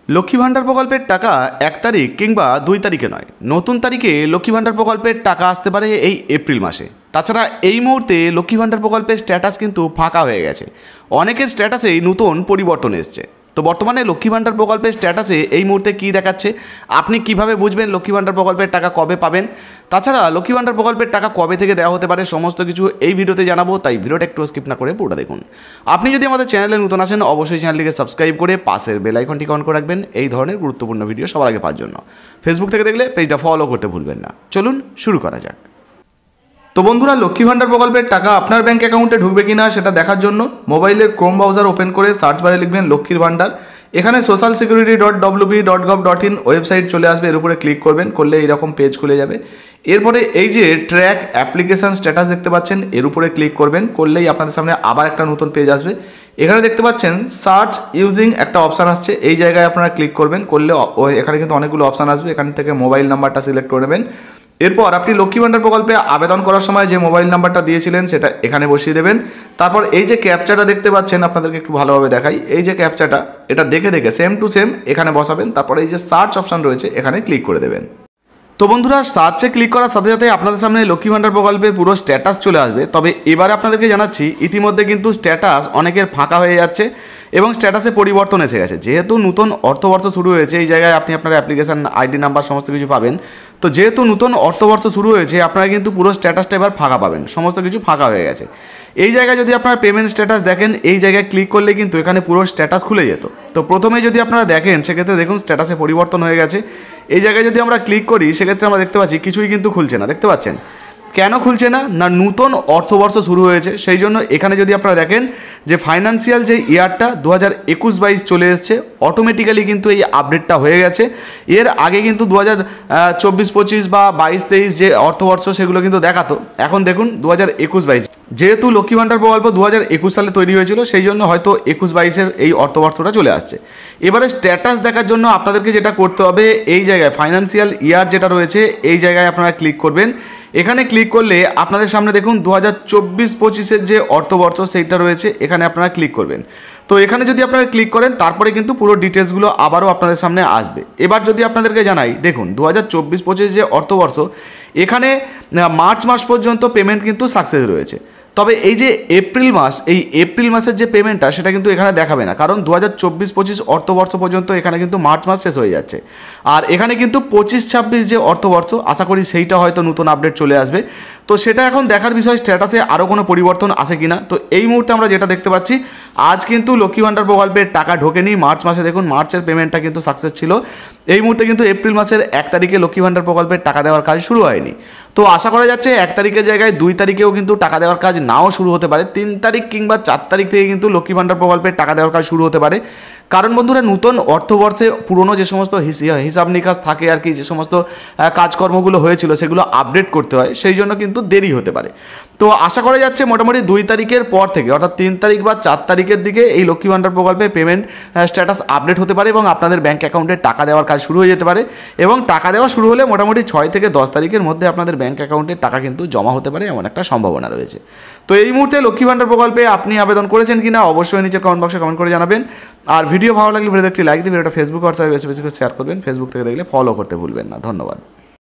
লক্ষ্মী ভাণ্ডার প্রকল্পের টাকা 1 তারিখ কিংবা 2 তারিখে নয়, নতুন তারিখে লক্ষ্মী ভাণ্ডার প্রকল্পের টাকা আসতে পারে এই এপ্রিল মাসে। তাছাড়া এই মুহূর্তে লক্ষ্মী ভাণ্ডার প্রকল্পের স্ট্যাটাস কিন্তু ফাঁকা হয়ে গেছে, অনেকের স্ট্যাটাসেই নতুন পরিবর্তন এসছে। তো বর্তমানে লক্ষ্মী ভাণ্ডার প্রকল্পের স্ট্যাটাসে এই মুহূর্তে কী দেখাচ্ছে, আপনি কিভাবে বুঝবেন লক্ষ্মী ভাণ্ডার প্রকল্পের টাকা কবে পাবেন, তাছাড়া লক্ষ্মী ভাণ্ডার প্রকল্পের টাকা কবে থেকে দেওয়া হতে পারে, সমস্ত কিছু এই ভিডিওতে জানাবো। তাই ভিডিওটা একটু স্কিপ না করে পুরোটা দেখুন। আপনি যদি আমাদের চ্যানেলে নতুন আসেন, অবশ্যই চ্যানেলটিকে সাবস্ক্রাইব করে পাশের বেল আইকনটি অন করে রাখবেন এই ধরনের গুরুত্বপূর্ণ ভিডিও সবার আগে পাওয়ার জন্য। ফেসবুক থেকে দেখলে পেজটা ফলো করতে ভুলবেন না। চলুন শুরু করা যাক। তো বন্ধুরা, লক্ষ্মী ভাণ্ডার প্রকল্পের টাকা আপনার ব্যাঙ্ক অ্যাকাউন্টে ঢুকবে কিনা সেটা দেখার জন্য মোবাইলের ক্রোম ব্রাউজার ওপেন করে সার্চ বারে লিখবেন লক্ষ্মীর ভাণ্ডার। এখানে socialsecurity.wb.gov.in ওয়েবসাইট চলে আসবে, এর উপরে ক্লিক করবেন, করলে এইরকম পেজ খুলে যাবে। এরপরে এই যে ট্র্যাক অ্যাপ্লিকেশান স্ট্যাটাস দেখতে পাচ্ছেন, এর উপরে ক্লিক করবেন, করলেই আপনাদের সামনে আবার একটা নতুন পেজ আসবে। এখানে দেখতে পাচ্ছেন সার্চ ইউজিং একটা অপশান আসছে, এই জায়গায় আপনারা ক্লিক করবেন, করলে এখানে কিন্তু অনেকগুলো অপশান আসবে। এখান থেকে মোবাইল নাম্বারটা সিলেক্ট করে নেবেন। এরপর আপনি লক্ষ্মী ভাণ্ডার প্রকল্পে আবেদন করার সময় যে মোবাইল নাম্বারটা দিয়েছিলেন সেটা এখানে বসিয়ে দেবেন। তারপর এই যে ক্যাপচাটা দেখতে পাচ্ছেন, আপনাদেরকে একটু ভালোভাবে দেখাই, এই যে ক্যাপচাটা, এটা দেখে দেখে সেম টু সেম এখানে বসাবেন। তারপরে এই যে সার্চ অপশান রয়েছে এখানে ক্লিক করে দেবেন। তো বন্ধুরা, সার্চে ক্লিক করার সাথে সাথে আপনাদের সামনে লক্ষ্মী ভাণ্ডার প্রকল্পে পুরো স্ট্যাটাস চলে আসবে। তবে এবারে আপনাদেরকে জানাচ্ছি, ইতিমধ্যে কিন্তু স্ট্যাটাস অনেকের ফাঁকা হয়ে যাচ্ছে এবং স্ট্যাটাসে পরিবর্তন এসে গেছে। যেহেতু নতুন অর্থবর্ষ শুরু হয়েছে, এই জায়গায় আপনি আপনার অ্যাপ্লিকেশান আইডি নাম্বার সমস্ত কিছু পাবেন। তো যেহেতু নতুন অর্থবর্ষ শুরু হয়েছে, আপনারা কিন্তু পুরো স্ট্যাটাসটা এবার ফাঁকা পাবেন, সমস্ত কিছু ফাঁকা হয়ে গেছে। এই জায়গায় যদি আপনার পেমেন্ট স্ট্যাটাস দেখেন, এই জায়গায় ক্লিক করলে কিন্তু এখানে পুরো স্ট্যাটাস খুলে যেত। তো প্রথমে যদি আপনারা দেখেন, সেক্ষেত্রে দেখুন স্ট্যাটাসে পরিবর্তন হয়ে গেছে। এই জায়গায় যদি আমরা ক্লিক করি, সেক্ষেত্রে আমরা দেখতে পাচ্ছি কিছুই কিন্তু খুলছে না। দেখতে পাচ্ছেন কেন খুলছে না? না, নতুন অর্থবর্ষ শুরু হয়েছে, সেই জন্য এখানে যদি আপনারা দেখেন যে ফাইন্যান্সিয়াল যে ইয়ারটা 2021-22 চলে এসছে, অটোমেটিক্যালি কিন্তু এই আপডেটটা হয়ে গেছে। এর আগে কিন্তু 2024-25 বা 22-23 যে অর্থবর্ষ সেগুলো কিন্তু দেখাতো, এখন দেখুন 2021-22। যেহেতু লক্ষ্মী ভাণ্ডার প্রকল্প 2021 সালে তৈরি হয়েছিল, সেই জন্য হয়তো 21-22-এর এই অর্থবর্ষটা চলে আসছে। এবারে স্ট্যাটাস দেখার জন্য আপনাদেরকে যেটা করতে হবে, এই জায়গায় ফাইন্যান্সিয়াল ইয়ার যেটা রয়েছে এই জায়গায় আপনারা ক্লিক করবেন। এখানে ক্লিক করলে আপনাদের সামনে দেখুন 2024-25-এর যে অর্থবর্ষ সেইটা রয়েছে, এখানে আপনারা ক্লিক করবেন। তো এখানে যদি আপনারা ক্লিক করেন, তারপরে কিন্তু পুরো ডিটেলসগুলো আবারও আপনাদের সামনে আসবে। এবার যদি আপনাদেরকে জানাই, দেখুন 2024-25 যে অর্থবর্ষ, এখানে মার্চ মাস পর্যন্ত পেমেন্ট কিন্তু সাকসেস রয়েছে। তবে এই যে এপ্রিল মাস, এই এপ্রিল মাসের যে পেমেন্টটা সেটা কিন্তু এখানে দেখাবে না, কারণ 2024-25 অর্থবর্ষ পর্যন্ত এখানে কিন্তু মার্চ মাস শেষ হয়ে যাচ্ছে। আর এখানে কিন্তু 25-26 যে অর্থবর্ষ, আশা করি সেইটা হয়তো নতুন আপডেট চলে আসবে। তো সেটা এখন দেখার বিষয়, স্ট্যাটাসে আরও কোনো পরিবর্তন আসে কিনা। তো এই মুহূর্তে আমরা যেটা দেখতে পাচ্ছি, আজ কিন্তু লক্ষ্মী ভাণ্ডার প্রকল্পের টাকা ঢোকেনি। মার্চ মাসে দেখুন মার্চের পেমেন্টটা কিন্তু সাকসেস ছিল। এই মুহূর্তে কিন্তু এপ্রিল মাসের 1 তারিখে লক্ষ্মী ভাণ্ডার প্রকল্পের টাকা দেওয়ার কাজ শুরু হয়নি। তো আশা করা যাচ্ছে 1 তারিখের জায়গায় 2 তারিখেও কিন্তু টাকা দেওয়ার কাজ নাও শুরু হতে পারে। 3 তারিখ কিংবা 4 তারিখ থেকে কিন্তু লক্ষ্মী ভাণ্ডার প্রকল্পের টাকা দেওয়ার কাজ শুরু হতে পারে। কারণ বন্ধুরা, নতুন অর্থবর্ষে পুরনো যে সমস্ত হিসাব নিকাশ থাকে আর কি, যে সমস্ত কাজকর্মগুলো হয়েছিল সেগুলো আপডেট করতে হয়, সেই জন্য কিন্তু দেরি হতে পারে। তো আশা করা যাচ্ছে মোটামুটি 2 তারিখের পর থেকে, অর্থাৎ 3 তারিখ বা 4 তারিখের দিকে এই লক্ষ্মী ভাণ্ডার প্রকল্পে পেমেন্ট স্ট্যাটাস আপডেট হতে পারে এবং আপনাদের ব্যাঙ্ক অ্যাকাউন্টে টাকা দেওয়ার কাজ শুরু হয়ে যেতে পারে। এবং টাকা দেওয়া শুরু হলে মোটামুটি 6 থেকে 10 তারিখের মধ্যে আপনাদের ব্যাঙ্ক অ্যাকাউন্টে টাকা কিন্তু জমা হতে পারে, এমন একটা সম্ভাবনা রয়েছে। তো এই মুহূর্তে লক্ষ্মী ভাণ্ডার প্রকল্পে আপনি আবেদন করেছেন কিনা অবশ্যই নিচে কমেন্ট বক্সে কমেন্ট করে জানাবেন। আর ভিডিও ভালো লাগলে ভিডিওতে একটি লাইক দিয়ে ভিডিওটা ফেসবুক হোয়াটসঅ্যাপে বেশি বেশি করে শেয়ার করবেন। ফেসবুক থেকে দেখলে ফলো করতে ভুলবেন না। ধন্যবাদ।